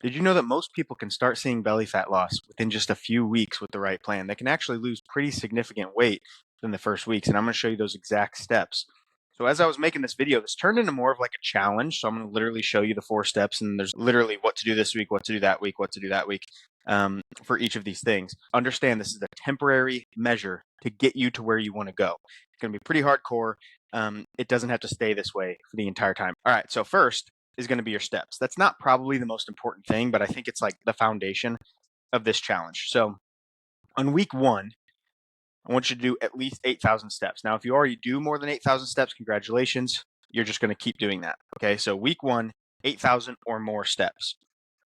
Did you know that most people can start seeing belly fat loss within just a few weeks with the right plan? They can actually lose pretty significant weight within the first weeks, and I'm going to show you those exact steps. So as I was making this video, this turned into more of like a challenge. So I'm going to literally show you the 4 steps, and there's literally what to do this week, what to do that week, what to do that week for each of these things. Understand this is a temporary measure to get you to where you want to go. It's going to be pretty hardcore. It doesn't have to stay this way for the entire time. All right, so first is going to be your steps. That's not probably the most important thing, but I think it's like the foundation of this challenge. So on week 1, I want you to do at least 8,000 steps. Now, if you already do more than 8,000 steps, congratulations. You're just going to keep doing that. Okay, so week 1, 8,000 or more steps.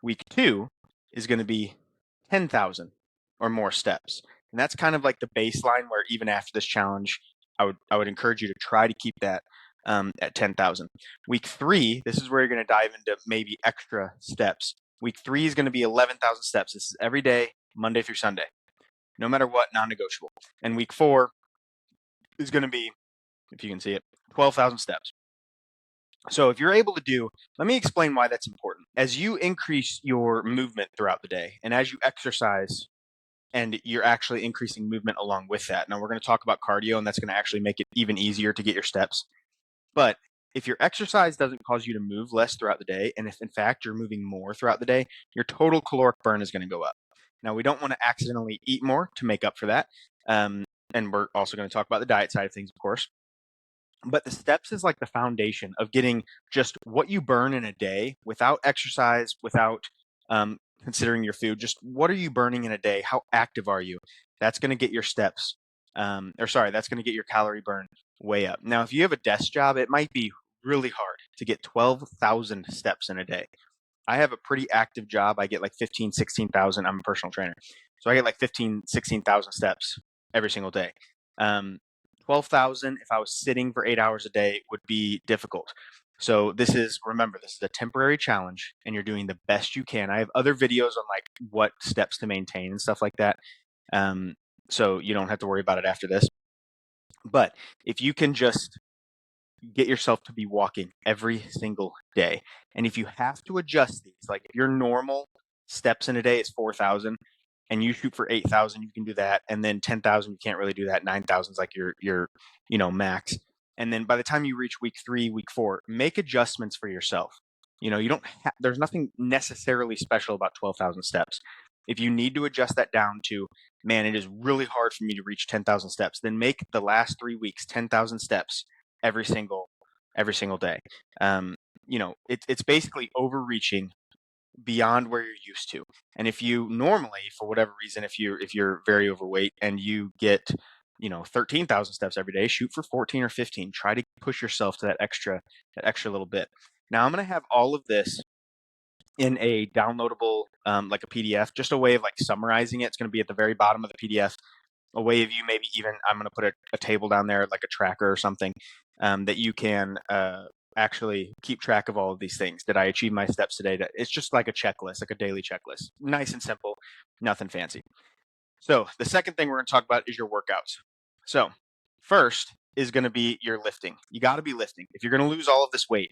Week 2 is going to be 10,000 or more steps. And that's kind of like the baseline where even after this challenge, I would encourage you to try to keep that at 10,000. Week 3, this is where you're going to dive into maybe extra steps. Week 3 is going to be 11,000 steps. This is every day, Monday through Sunday, no matter what, non-negotiable. And week 4 is going to be, if you can see it, 12,000 steps. So if you're able to do, let me explain why that's important. As you increase your movement throughout the day, and as you exercise, and you're actually increasing movement along with that. Now we're going to talk about cardio, and that's going to actually make it even easier to get your steps. But if your exercise doesn't cause you to move less throughout the day, and if in fact you're moving more throughout the day, your total caloric burn is going to go up. Now, we don't want to accidentally eat more to make up for that. And we're also going to talk about the diet side of things, of course. But the steps is like the foundation of getting just what you burn in a day without exercise, without considering your food. Just what are you burning in a day? How active are you? That's going to get your steps, that's going to get your calorie burn way up. Now, if you have a desk job, it might be really hard to get 12,000 steps in a day. I have a pretty active job. I get like 15, 16,000. I'm a personal trainer. So I get like 15, 16,000 steps every single day. 12,000 if I was sitting for 8 hours a day would be difficult. So remember, this is a temporary challenge and you're doing the best you can. I have other videos on like what steps to maintain and stuff like that. So you don't have to worry about it after this. But if you can just get yourself to be walking every single day, and if you have to adjust these, like if your normal steps in a day is 4,000 and you shoot for 8,000, you can do that. And then 10,000, you can't really do that. 9,000 is like your max. And then by the time you reach week 3, week 4, make adjustments for yourself. You don't there's nothing necessarily special about 12,000 steps. If you need to adjust that down to, man, it is really hard for me to reach 10,000 steps, then make the last 3 weeks 10,000 steps every single day. It's basically overreaching beyond where you're used to. And if you normally, for whatever reason, if you're very overweight and you get 13,000 steps every day, shoot for 14 or 15. Try to push yourself to that extra little bit. Now I'm going to have all of this in a downloadable like a PDF, just a way of like summarizing it. It's going to be at the very bottom of the PDF. A way of you maybe even, I'm going to put a table down there, like a tracker or something, that you can actually keep track of all of these things. Did I achieve my steps today? It's just like a checklist, like a daily checklist. Nice and simple, nothing fancy. So the second thing we're going to talk about is your workouts. So first is going to be your lifting. You got to be lifting. If you're going to lose all of this weight,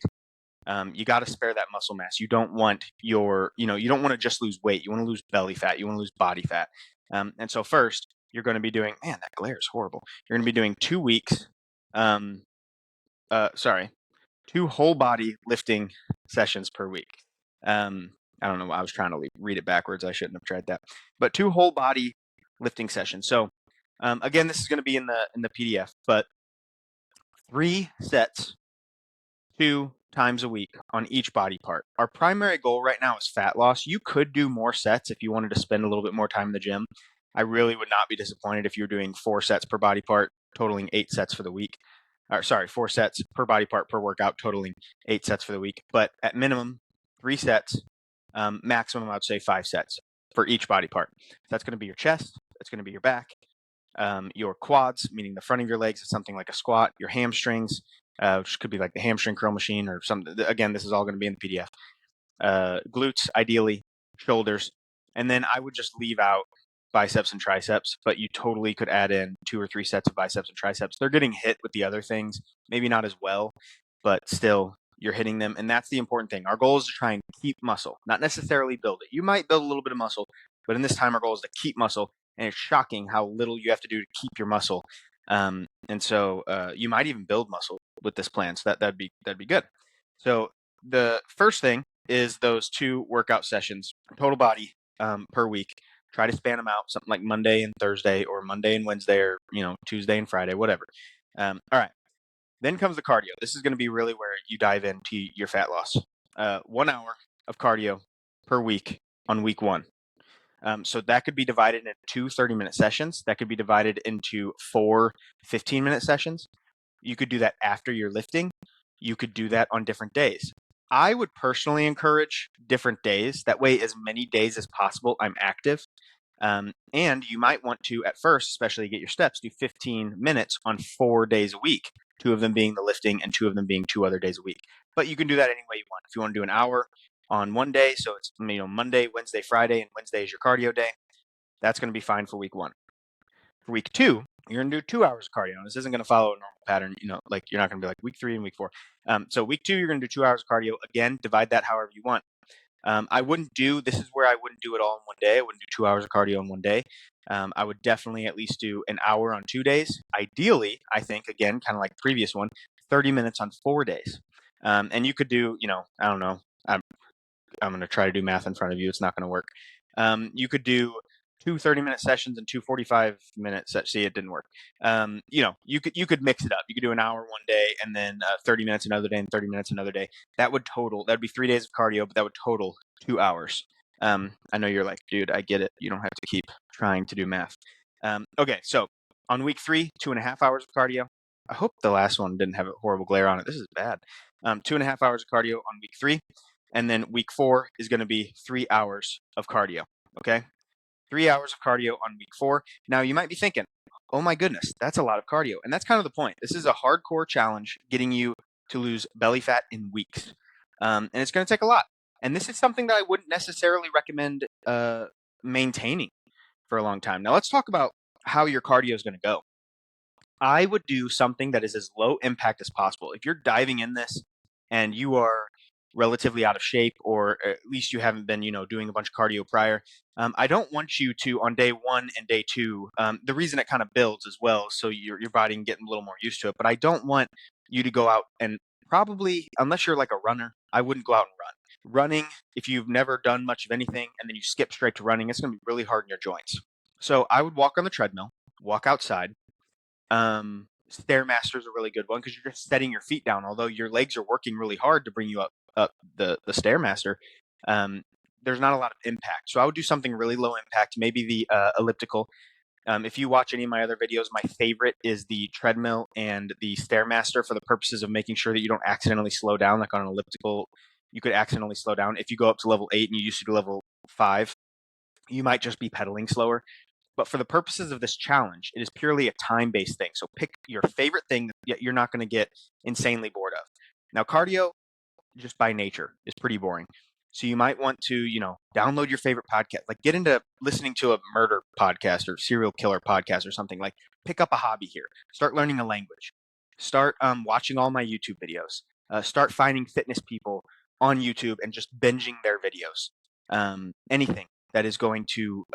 you got to spare that muscle mass. You don't want you don't want to just lose weight. You want to lose belly fat. You want to lose body fat. And so first, you're going to be doing, man, that glare is horrible. You're going to be doing 2 weeks, 2 whole body lifting sessions per week. I don't know. I was trying to read it backwards. I shouldn't have tried that. But 2 whole body lifting sessions. So again, this is going to be in the PDF, but 3 sets, 2 times a week on each body part. Our primary goal right now is fat loss. You could do more sets if you wanted to spend a little bit more time in the gym. I really would not be disappointed if you're doing 4 sets per body part, totaling 8 sets for the week. 4 sets per body part per workout, totaling 8 sets for the week. But at minimum, 3 sets, maximum, I would say 5 sets for each body part. That's going to be your chest. That's going to be your back. Your quads, meaning the front of your legs, is something like a squat. Your hamstrings, which could be like the hamstring curl machine or something. Again, this is all going to be in the PDF. Glutes, ideally, shoulders. And then I would just leave out biceps and triceps, but you totally could add in 2 or 3 sets of biceps and triceps. They're getting hit with the other things, maybe not as well, but still, you're hitting them. And that's the important thing. Our goal is to try and keep muscle, not necessarily build it. You might build a little bit of muscle, but in this time, our goal is to keep muscle. And it's shocking how little you have to do to keep your muscle. And so you might even build muscle with this plan. So that'd be good. So the first thing is those 2 workout sessions, total body, per week. Try to span them out, something like Monday and Thursday, or Monday and Wednesday, or Tuesday and Friday, whatever. All right. Then comes the cardio. This is going to be really where you dive into your fat loss. 1 hour of cardio per week on week 1. So that could be divided into 2 30-minute sessions. That could be divided into 4 15-minute sessions. You could do that after you're lifting. You could do that on different days. I would personally encourage different days. That way, as many days as possible, I'm active. And you might want to, at first, especially to get your steps, do 15 minutes on 4 days a week, 2 of them being the lifting and 2 of them being 2 other days a week. But you can do that any way you want. If you want to do an hour on one day, so it's Monday, Wednesday, Friday, and Wednesday is your cardio day, that's going to be fine for week 1. For week 2, you're going to do 2 hours of cardio. This isn't going to follow a normal pattern, like you're not going to be like week 3 and week 4. So week 2, you're going to do 2 hours of cardio. Again, divide that however you want. This is where I wouldn't do it all in one day. I wouldn't do 2 hours of cardio in one day. I would definitely at least do an hour on 2 days. Ideally, I think, again, kind of like the previous one, 30 minutes on 4 days. And you could do, I don't know, I'm going to try to do math in front of you. It's not going to work. You could do 2 30-minute sessions and 2 45-minute sessions. See, it didn't work. You could mix it up. You could do an hour one day and then 30 minutes another day and 30 minutes another day. That'd be 3 days of cardio, but that would total 2 hours. I know you're like, dude, I get it. You don't have to keep trying to do math. Okay, so on week 3, 2.5 hours of cardio. I hope the last one didn't have a horrible glare on it. This is bad. 2.5 hours of cardio on week 3. And then week 4 is going to be 3 hours of cardio. Okay. 3 hours of cardio on week 4. Now you might be thinking, oh my goodness, that's a lot of cardio. And that's kind of the point. This is a hardcore challenge getting you to lose belly fat in weeks. And it's going to take a lot. And this is something that I wouldn't necessarily recommend maintaining for a long time. Now let's talk about how your cardio is going to go. I would do something that is as low impact as possible. If you're diving in this and you are relatively out of shape, or at least you haven't been, doing a bunch of cardio prior, I don't want you to, on day 1 and day 2, the reason it kind of builds as well, so your body can get a little more used to it, but I don't want you to go out and probably, unless you're like a runner, I wouldn't go out and run. Running, if you've never done much of anything and then you skip straight to running, it's going to be really hard in your joints. So I would walk on the treadmill, walk outside. Stairmaster is a really good one because you're just setting your feet down. Although your legs are working really hard to bring you up the Stairmaster, there's not a lot of impact. So I would do something really low impact, maybe the elliptical. If you watch any of my other videos, my favorite is the treadmill and the Stairmaster for the purposes of making sure that you don't accidentally slow down. Like on an elliptical, you could accidentally slow down. If you go up to level 8 and you used to do level 5, you might just be pedaling slower. But for the purposes of this challenge, it is purely a time-based thing. So pick your favorite thing that you're not going to get insanely bored of. Now, cardio, just by nature, is pretty boring. So you might want to, download your favorite podcast. Like get into listening to a murder podcast or serial killer podcast or something. Like pick up a hobby here. Start learning a language. Start watching all my YouTube videos. Start finding fitness people on YouTube and just binging their videos. Anything that is going to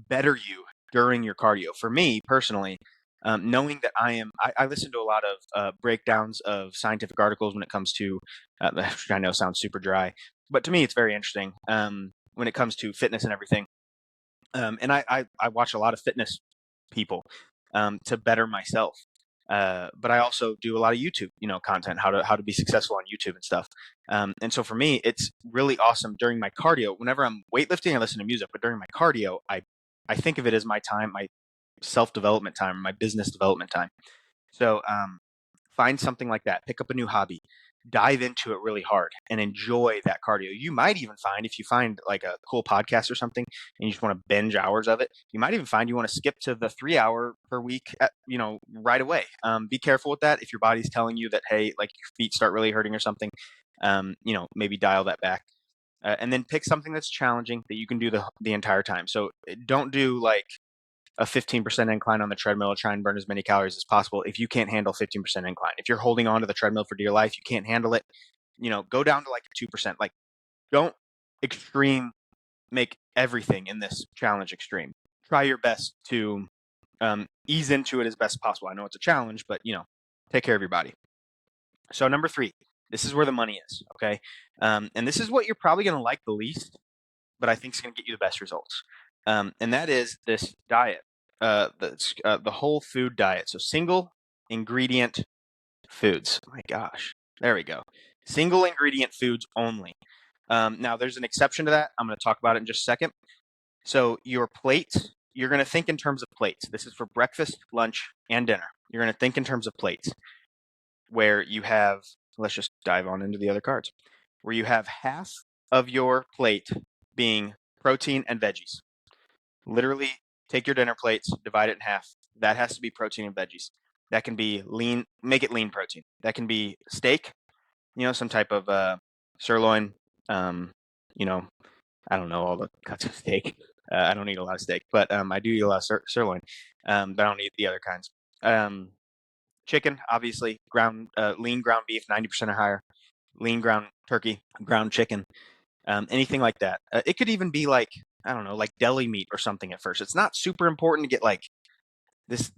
better you during your cardio. For me personally, knowing that I listen to a lot of breakdowns of scientific articles when it comes to, I know sounds super dry, but to me it's very interesting when it comes to fitness and everything. And I watch a lot of fitness people to better myself. But I also do a lot of YouTube, content, how to be successful on YouTube and stuff. And so for me, it's really awesome during my cardio. Whenever I'm weightlifting, I listen to music, but during my cardio, I think of it as my time, my self-development time, my business development time. So find something like that. Pick up a new hobby. Dive into it really hard and enjoy that cardio. You might even find, if you find like a cool podcast or something and you just want to binge hours of it, you might even find you want to skip to the 3 hour per week, right away. Be careful with that. If your body's telling you that, hey, like your feet start really hurting or something, maybe dial that back. And then pick something that's challenging that you can do the entire time. So don't do like a 15% incline on the treadmill, try and burn as many calories as possible if you can't handle 15% incline. If you're holding on to the treadmill for dear life, you can't handle it, go down to like 2%. Like, don't extreme make everything in this challenge extreme. Try your best to ease into it as best possible. I know it's a challenge, but take care of your body. So number 3, this is where the money is. Okay, and this is what you're probably going to like the least, but I think it's going to get you the best results. And that is this diet, the whole food diet. So single ingredient foods. Oh my gosh, there we go. Single ingredient foods only. Now, there's an exception to that. I'm going to talk about it in just a second. So your plates, you're going to think in terms of plates. This is for breakfast, lunch, and dinner. You're going to think in terms of plates where you have, let's just dive on into the other cards, where you have half of your plate being protein and veggies. Literally take your dinner plates, divide it in half. That has to be protein and veggies. That can be lean, make it lean protein. That can be steak, some type of sirloin, you know, I don't know all the cuts of steak. I don't eat a lot of steak, but I do eat a lot of sirloin. But I don't eat the other kinds. Chicken, obviously, lean ground beef, 90% or higher. Lean ground turkey, ground chicken, anything like that. It could even be like, I don't know, like deli meat or something at first. It's not super important to get like this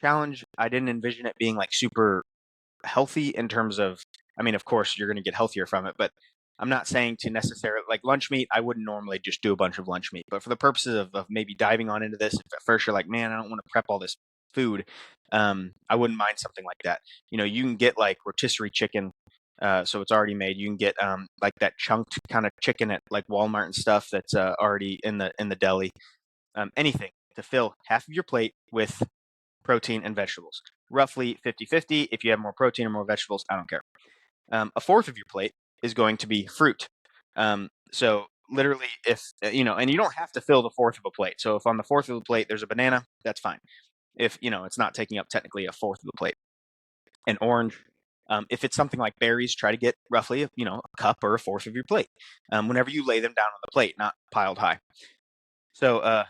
challenge. I didn't envision it being like super healthy in terms of, I mean, of course, you're going to get healthier from it, but I'm not saying to necessarily like lunch meat. I wouldn't normally just do a bunch of lunch meat, but for the purposes of maybe diving on into this, if at first you're like, man, I don't want to prep all this food, I wouldn't mind something like that. You can get like rotisserie chicken, so it's already made. You can get like that chunked kind of chicken at like Walmart and stuff that's already in the deli. Anything to fill half of your plate with protein and vegetables, roughly 50-50. If you have more protein or more vegetables, I don't care. A fourth of your plate is going to be fruit. So literally, if and you don't have to fill the fourth of a plate. So if on the fourth of the plate there's a banana, that's fine. If it's not taking up technically a fourth of the plate. An orange. If it's something like berries, try to get roughly a cup or a fourth of your plate. Whenever you lay them down on the plate, not piled high. So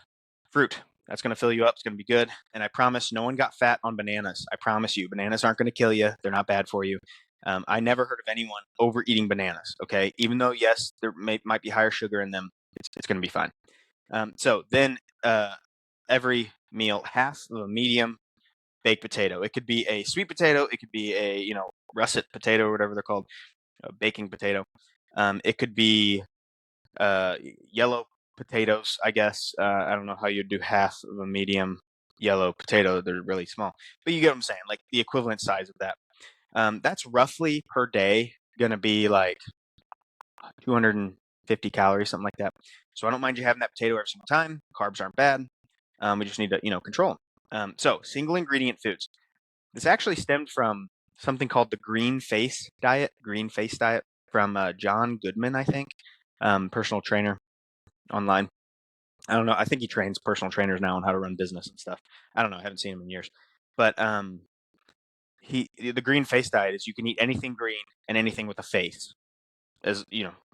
fruit. That's going to fill you up. It's going to be good. And I promise no one got fat on bananas. I promise you, bananas aren't going to kill you. They're not bad for you. I never heard of anyone overeating bananas. Okay, even though yes, there might be higher sugar in them, it's going to be fine. So then every meal, half of a medium baked potato. It could be a sweet potato. It could be a russet potato or whatever they're called, a baking potato. It could be yellow potatoes, I guess. I don't know how you'd do half of a medium yellow potato. They're really small, but you get what I'm saying. Like the equivalent size of that. That's roughly per day going to be like 250 calories, something like that. So I don't mind you having that potato every single time. Carbs aren't bad. We just need to control them. So single ingredient foods. This actually stemmed from something called the Green Face Diet. Green Face Diet from John Goodman, I think, personal trainer online. I don't know. I think he trains personal trainers now on how to run business and stuff. I don't know. I haven't seen him in years. But the green face diet is you can eat anything green and anything with a face, as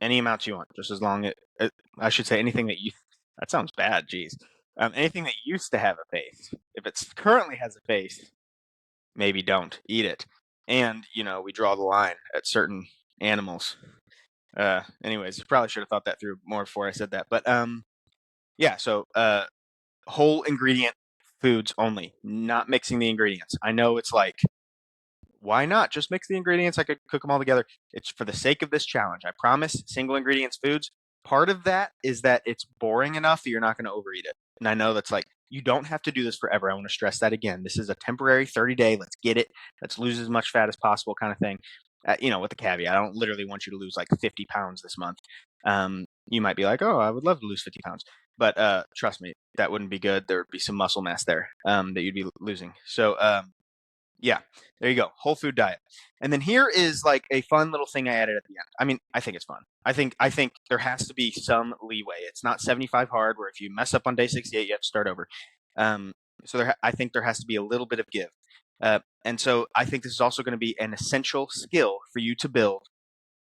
any amounts you want, just as long as I should say anything that you. That sounds bad. Geez, anything that used to have a face. If it currently has a face, maybe don't eat it. And we draw the line at certain animals. Anyways, probably should have thought that through more before I said that. But yeah. So whole ingredient foods only, not mixing the ingredients. I know it's like, why not just mix the ingredients? I could cook them all together. It's for the sake of this challenge. I promise, single ingredients foods. Part of that is that it's boring enough that you're not going to overeat it. And I know that's like, you don't have to do this forever. I want to stress that again. This is a temporary 30-day. Let's get it. Let's lose as much fat as possible kind of thing. With the caveat, I don't literally want you to lose like 50 pounds this month. You might be like, oh, I would love to lose 50 pounds. But trust me, that wouldn't be good. There would be some muscle mass there that you'd be losing. So yeah, there you go. Whole food diet. And then here is like a fun little thing I added at the end. I mean, I think it's fun. I think there has to be some leeway. It's not 75 hard where if you mess up on day 68, you have to start over. So I think there has to be a little bit of give. And so I think this is also going to be an essential skill for you to build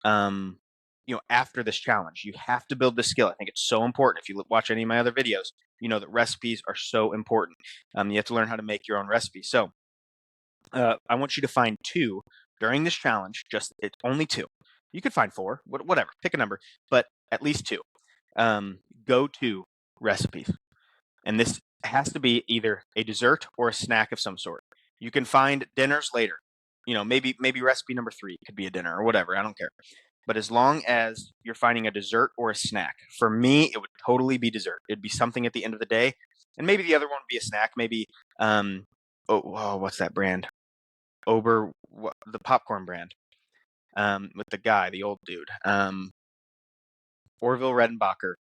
after this challenge. You have to build this skill. I think it's so important. If you watch any of my other videos, you know that recipes are so important. You have to learn how to make your own recipes. So I want you to find 2 during this challenge. It's only 2. You could find 4, whatever, pick a number, but at least 2 go-to recipes. And this has to be either a dessert or a snack of some sort. You can find dinners later. Maybe recipe number 3 could be a dinner or whatever. I don't care. But as long as you're finding a dessert or a snack, for me, it would totally be dessert. It'd be something at the end of the day, and maybe the other one would be a snack. Maybe, what's that brand? The popcorn brand, with the guy, the old dude. Orville Redenbacher.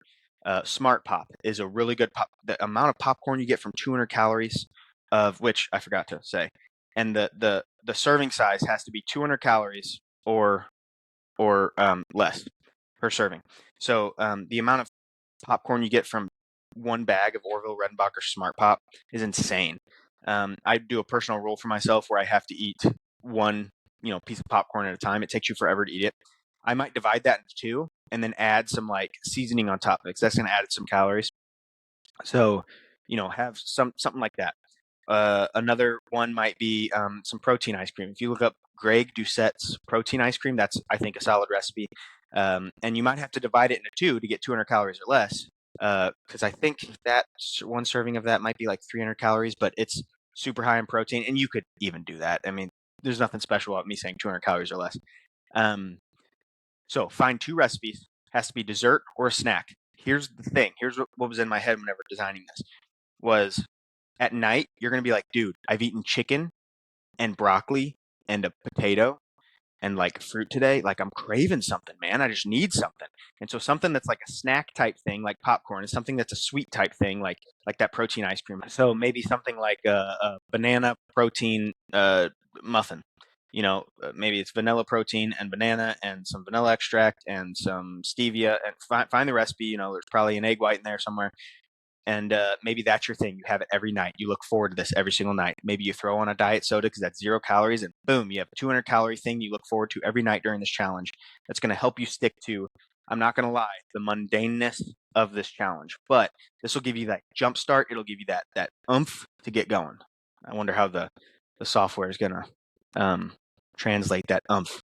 Smart Pop is a really good pop. The amount of popcorn you get from 200 calories, of which I forgot to say, and the serving size has to be 200 calories or less per serving. So the amount of popcorn you get from one bag of Orville Redenbacher Smart Pop is insane. I do a personal rule for myself where I have to eat one piece of popcorn at a time. It takes you forever to eat it. I might divide that into 2 and then add some like seasoning on top of it, because that's going to add some calories. So have something like that. Another one might be some protein ice cream. If you look up Greg Doucette's protein ice cream, that's, I think, a solid recipe. And you might have to divide it into 2 to get 200 calories or less, because I think that one serving of that might be like 300 calories, but it's super high in protein, and you could even do that. I mean, there's nothing special about me saying 200 calories or less. So find 2 recipes. Has to be dessert or a snack. Here's the thing. Here's what was in my head whenever designing this was, at night, you're going to be like, dude, I've eaten chicken and broccoli and a potato and like fruit today. Like, I'm craving something, man. I just need something. And so something that's like a snack type thing, like popcorn, is something that's a sweet type thing, like that protein ice cream. So maybe something like a banana protein muffin. Maybe it's vanilla protein and banana and some vanilla extract and some stevia, and find the recipe. There's probably an egg white in there somewhere. And maybe that's your thing. You have it every night. You look forward to this every single night. Maybe you throw on a diet soda because that's 0 calories, and boom, you have a 200-calorie thing you look forward to every night during this challenge. That's going to help you stick to, I'm not going to lie, the mundaneness of this challenge. But this will give you that jump start. It'll give you that oomph to get going. I wonder how the software is going to translate that oomph.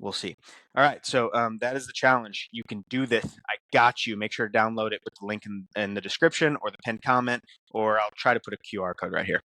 We'll see. All right, so that is the challenge. You can do this. I got you. Make sure to download it with the link in the description or the pinned comment, or I'll try to put a QR code right here.